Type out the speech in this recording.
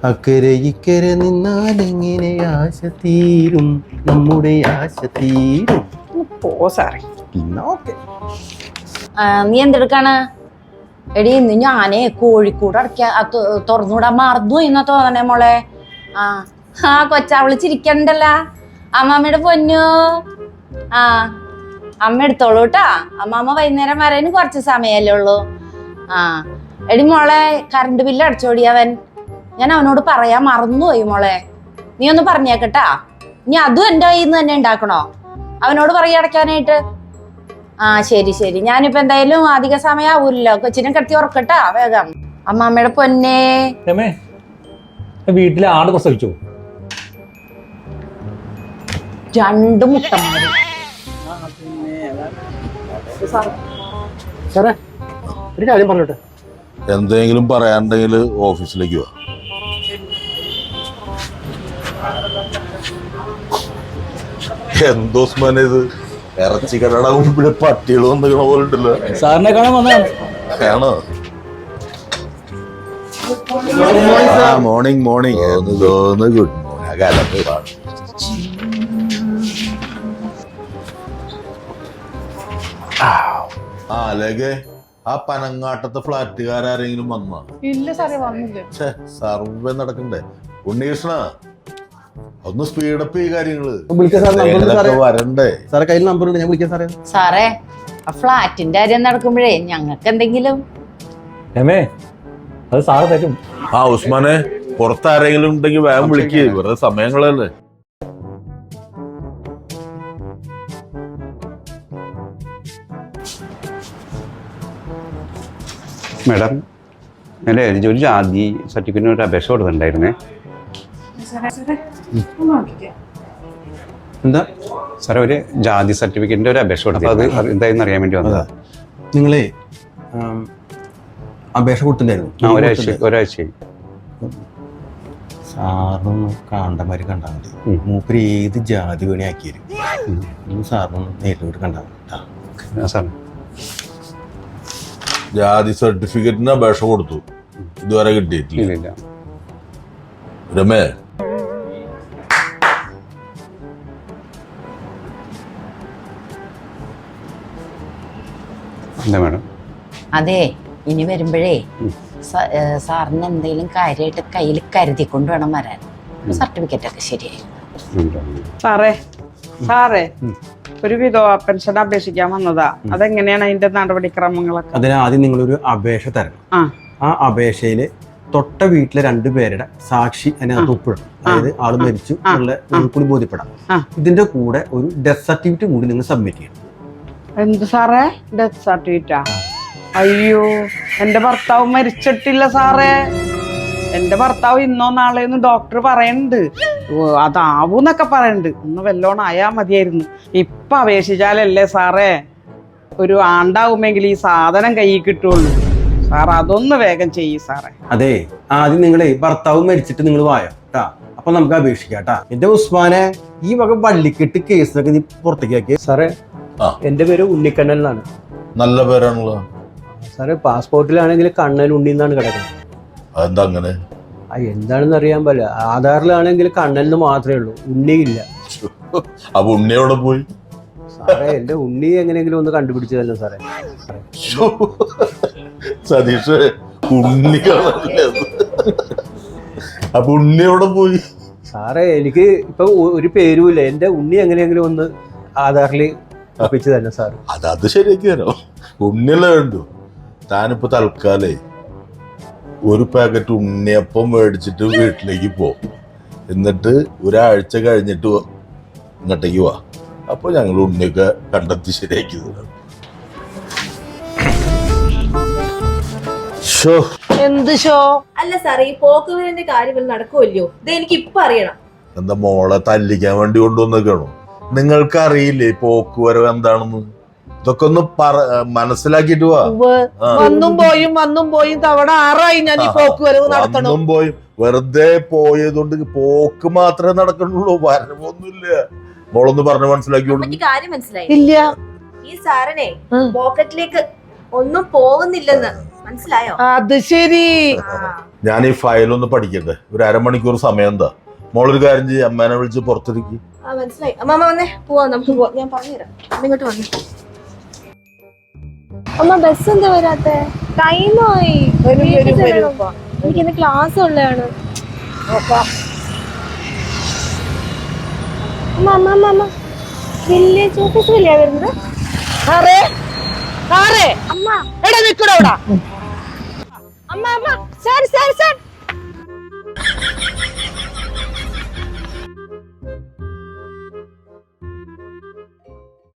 അക്കരെ ഇക്കരെ നിന്നാലെങ്ങനെ ആശ തീരും, നമ്മുടെ ആശ തീരും. പോ സാറേ. നീ എന്തെടുക്കാണ്? എടി ഇന്ന് ഞാനേ കോഴിക്കൂട് തുറന്നുവിടാൻ മറന്നു എന്നാ തോന്നണേ മോളെ. ആ കൊച്ചാവള് ചിരിക്കണ്ടല്ല. അമ്മാമ്മയുടെ പൊന്നു. അമ്മ എടുത്തോളൂ കേട്ടാ. അമ്മാമ്മ വൈകുന്നേരം വരാനും കുറച്ച് സമയമല്ലേ ഉള്ളൂ. എടി മോളെ, കറണ്ട് ബില്ല് അടച്ചോടി അവൻ. ഞാൻ അവനോട് പറയാൻ മറന്നുപോയി മോളെ. നീ ഒന്ന് പറഞ്ഞേക്കട്ടാ. ഇനി അതും എൻ്റെ കയ്യിൽ നിന്ന് തന്നെ ഉണ്ടാക്കണോ? അവനോട് പറയാ അടയ്ക്കാനായിട്ട്. ശരി ശരി. ഞാനിപ്പോ എന്തായാലും അധിക സമയം ആവൂല്ലോ. കൊച്ചിനെ കെട്ടി ഉറക്കട്ടാ വേഗം. അമ്മാമ്മയുടെ പൊന്നേ. വീട്ടിലെ ആട് പ്രസവിച്ചു. 2 മുട്ടന്മാര്. സാറേ ഒരു കാര്യം പറഞ്ഞോട്ടെ. എന്തെങ്കിലും പറയാനുണ്ടെങ്കിൽ ഓഫീസിലേക്ക് വാ. എന്തോസ്മാൻ ഇത് ഇറച്ചി കടയുടെ മുമ്പിൽ പട്ടികൾ വന്നിക്കണ പോലെ ഉണ്ടല്ലോ. സാറിനെ കാണാൻ വന്നതാണ്. ആണോ? Morning morning. Good morning. അല്ലേക്കെ ആ പനങ്ങാട്ടത്തെ ഫ്ലാറ്റുകാരെങ്കിലും വന്നാ? ഇല്ല സാറേ, വന്നില്ല. സർവേ നടക്കണ്ടേ? ഉണ്ണീകൃഷ്ണ ഒന്ന് സ്പീഡപ്പ് ഈ കാര്യങ്ങള് വരണ്ടേ? സാറേ കയ്യിൽ നമ്പർ ഉണ്ട്, ഞാൻ വിളിക്കാം സാറേ. സാറേ ആ ഫ്ലാറ്റിന്റെ കാര്യം നടക്കുമ്പോഴേ ഞങ്ങൾക്ക് എന്തെങ്കിലും. അത് സാറ് തരും. ഉസ്മാനെ, പുറത്താരെങ്കിലും ഉണ്ടെങ്കിൽ വേഗം വിളിക്ക്. വെറുതെ സമയങ്ങളല്ലേ. മേഡം, അല്ലേ ഒരു ജാതി സർട്ടിഫിക്കറ്റിന് ഒരു അപേക്ഷ കൊടുത്തിട്ടുണ്ടായിരുന്നേ. എന്താ സാറേ, ഒരു ജാതി സർട്ടിഫിക്കറ്റിന്റെ ഒരു അപേക്ഷ കൊടുത്തു. അത് എന്തായെന്ന് അറിയാൻ വേണ്ടി വന്നതാ. നിങ്ങളെ അപേക്ഷ കൊടുത്തിട്ടുണ്ടായിരുന്നു? ഒരാഴ്ചയായി. സാറിനൊന്ന് കാണ്ടമാര് കണ്ടാൽ മതി. മൂപ്പര് ഏത് ജാതി വേണി ആക്കിയത്. സാറിനൊന്ന് നേരിട്ട് കണ്ടാൽ മതി. സാർ, ജാതി സർട്ടിഫിക്കറ്റിന് അപേക്ഷ കൊടുത്തു, ഇതുവരെ കിട്ടിയിട്ടില്ല. രമേ, എന്താ മേഡം? അതെ, ഇനി വരുമ്പോഴേ സാറിന് എന്തെങ്കിലും കാര്യമായിട്ട് കയ്യിൽ കരുതിക്കൊണ്ട് വേണം വരാൻ. സർട്ടിഫിക്കറ്റ് ഒക്കെ ശരിയായി. സാറേ ഒരു വിധവാ പെൻഷൻ അപേക്ഷിക്കാൻ വന്നതാ. അതെങ്ങനെയാണ് അതിന്റെ നടപടിക്രമങ്ങളൊക്കെ? അതിനാദ്യം നിങ്ങളൊരു അപേക്ഷ തരണം. ആ അപേക്ഷയില് തൊട്ട വീട്ടിലെ 2 പേരുടെ സാക്ഷി അതിനകത്ത് ഒപ്പിടണം. അതായത് ആള് മരിച്ചു എന്നുള്ള കൂടി ബോധ്യപ്പെടാം. ഇതിന്റെ കൂടെ ഒരു ഡെത്ത് സർട്ടിഫിക്കറ്റ് കൂടി നിങ്ങൾ സബ്മിറ്റ് ചെയ്യണം. എന്ത് സാറേ, ഡെത്ത് സർട്ടിഫിക്കറ്റാ? അയ്യോ, എന്റെ ഭർത്താവ് മരിച്ചിട്ടില്ല സാറേ. എന്റെ ഭർത്താവ് ഇന്നോ നാളെയൊന്നും ഡോക്ടർ പറയുന്നുണ്ട്. അതാവൂന്നൊക്കെ പറയുന്നുണ്ട്. ഒന്ന് വല്ലോണം ആയാ മതിയായിരുന്നു. ഇപ്പൊ അപേക്ഷിച്ചാലല്ലേ സാറേ ഒരു ആണ്ടാവുമെങ്കിൽ ഈ സാധനം കയ്യിൽ കിട്ടുള്ളൂ. സാർ അതൊന്ന് വേഗം ചെയ്യ് സാറേ. അതെ, ആദ്യം നിങ്ങളെ ഭർത്താവ് മരിച്ചിട്ട് നിങ്ങൾ വായോ കേട്ടാ. അപ്പൊ നമുക്ക് അപേക്ഷിക്കാട്ടാ. എന്റെ ഉസ്മാനെ, ഈ വക വള്ളിക്കെട്ട് കേസിനൊക്കെ നീ പുറത്തേക്ക് ആക്കിയ. സാറേ, എന്റെ പേര് ഉണ്ണിക്കണ്ണൻ എന്നാണ്. നല്ല പേരാണല്ലോ സാറേ. പാസ്പോർട്ടിലാണെങ്കിൽ കണ്ണൻ ഉണ്ണി എന്നാണ് കിടക്കുന്നത്. അതെന്താ അങ്ങനെ? എന്താണെന്ന് അറിയാൻ പറ്റില്ല. ആധാറിലാണെങ്കിൽ കണ്ണന് മാത്രമേ ഉള്ളൂ, ഉണ്ണിയില്ല. അപ്പൊ ഉണ്ണിയോടെ പോയി? സാറേ, എന്റെ ഉണ്ണി എങ്ങനെയെങ്കിലും ഒന്ന് കണ്ടുപിടിച്ചു തന്നെ സാറേ. സതീഷ്, ഉണ്ണി അപ്പൊ ഉണ്ണിയോടെ പോയി? സാറേ, എനിക്ക് ഇപ്പൊ ഒരു പേരുമില്ല. എന്റെ ഉണ്ണി എങ്ങനെയെങ്കിലും ഒന്ന് ആധാറിൽ ഒപ്പിച്ചു തന്നെ സാറ്. അത് ശരിയാക്കി തരാം. ഉണ്ണിയല്ലേ വേണ്ടു. താനിപ്പോ തൽക്കാലേ ഒരു പാക്കറ്റ് ഉണ്ണിയപ്പം മേടിച്ചിട്ട് വീട്ടിലേക്ക് പോ. എന്നിട്ട് ഒരാഴ്ച കഴിഞ്ഞിട്ട് ഇങ്ങോട്ടേക്ക് വാ. അപ്പൊ ഞങ്ങൾ ഉണ്ണിയൊക്കെ കണ്ടെത്തി ശരിയാക്കി തരാം. എന്ത് ഷോ? അല്ല സാറേ, ഈ പോക്കുവരന്റെ കാര്യം നടക്കുമല്ലോ. ഇത് എനിക്ക് ഇപ്പൊ അറിയണം. എന്താ മോളെ തല്ലിക്കാൻ വേണ്ടി കൊണ്ടുവന്നേക്കാണോ? നിങ്ങൾക്ക് അറിയില്ലേ പോക്കുവരവ് എന്താണെന്ന്? ഇതൊക്കെ ഒന്ന് മനസ്സിലാക്കിട്ട് വാ. വന്നും പോയും തവണ 6 ഞാൻ ഈ പോക്കുവരവ് നടത്തണം. വന്നും പോയും വെറുതെ പോയതുകൊണ്ട് പോക്ക് മാത്രമേ നടക്കണുള്ളൂ, വരവൊന്നുമില്ല. മോളൊന്ന് പറഞ്ഞ് മനസ്സിലാക്കി കാര്യം മനസ്സിലായി ഇല്ല. ഈ സാറിനെ പോക്കറ്റിലേക്ക് ഒന്നും പോകുന്നില്ലെന്ന്. മനസ്സിലായോ? അത് ശരി. ഞാൻ ഈ ഫയലൊന്ന് പഠിക്കട്ടെ, ഒരു അരമണിക്കൂർ സമയം എന്താ? മോളൊരു കാര്യം ചെയ്യും, അമ്മേനെ വിളിച്ച് പുറത്തിരിക്കും. മനസ്സിലായി. അമ്മാമ വന്നേ, പോവാം, നമുക്ക് പോവാം. ഞാൻ പറഞ്ഞുതരാം. അമ്മ ഇങ്ങോട്ട് വന്നു. അമ്മ ബസ് എന്താ വരാത്തെ? ടൈമായി. എനിക്കിന്ന് ക്ലാസ് ഉള്ളതാണ്. അമ്മ അമ്മ അമ്മ അമ്മ വില്ലേജ് ഓഫീസിലല്ലേ വരുന്നത്? സാറേ സാറേ അമ്മ എടാ നിക്കടാ. അമ്മ അമ്മ സാർ സാർ സാർ